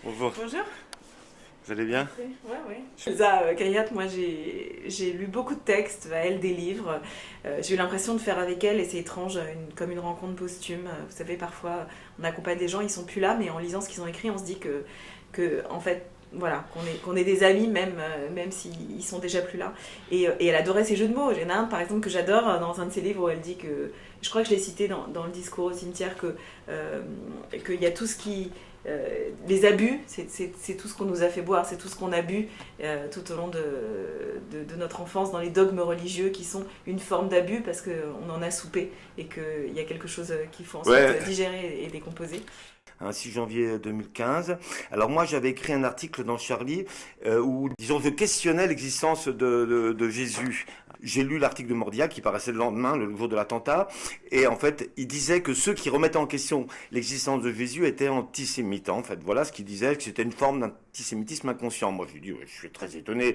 Bonjour, Bonjour. vous allez bien? Ouais, ouais. Elsa Kayat, moi j'ai lu beaucoup de textes, elle des livres. J'ai eu l'impression de faire avec elle, et c'est étrange, comme une rencontre posthume. Vous savez, parfois on accompagne des gens, ils sont plus là, mais en lisant ce qu'ils ont écrit, on se dit que en fait, voilà, qu'on est des amis, même s'ils sont déjà plus là. Et elle adorait ses jeux de mots. Il y en a un, par exemple, que j'adore dans un de ses livres où elle dit que, je crois que je l'ai cité dans le discours au cimetière, qu'il y a tout ce qui. Les abus, c'est tout ce qu'on nous a fait boire, c'est tout ce qu'on a bu tout au long de notre enfance dans les dogmes religieux qui sont une forme d'abus parce qu'on en a soupé et qu'il y a quelque chose qu'il faut ensuite Ouais, digérer et décomposer. un 6 janvier 2015. Alors moi j'avais écrit un article dans Charlie où, disons, je questionnais l'existence de Jésus. J'ai lu l'article de Mordia qui paraissait le lendemain, le jour de l'attentat, et en fait il disait que ceux qui remettaient en question l'existence de Jésus étaient antisémites. En fait, voilà ce qu'il disait, que c'était une forme d'antisémitisme inconscient. Moi je lui dis, ouais, je suis très étonné.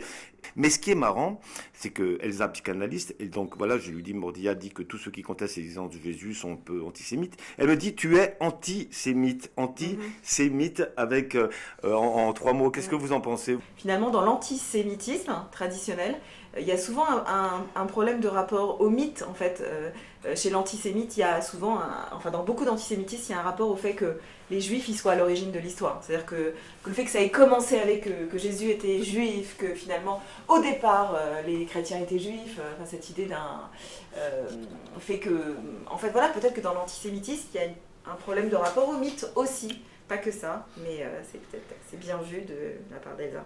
Mais ce qui est marrant, c'est que Elsa, psychanalyste, et donc voilà, je lui dis, Mordia dit que tous ceux qui contestent l'existence de Jésus sont un peu antisémites. Elle me dit, tu es antisémite. Mhm. Antisémite avec en trois mots. Qu'est-ce que vous en pensez? Finalement, dans l'antisémitisme traditionnel, il y a souvent un problème de rapport au mythe. En fait, chez l'antisémite, il y a souvent, enfin dans beaucoup d'antisémitisme, il y a un rapport au fait que les juifs ils soient à l'origine de l'histoire. C'est-à-dire que le fait que ça ait commencé avec que Jésus était juif, que finalement, au départ, les chrétiens étaient juifs, enfin, cette idée fait que, en fait, voilà, peut-être que dans l'antisémitisme, il y a un problème de rapport au mythe aussi. Pas que ça, mais c'est bien vu de la part d'Elsa.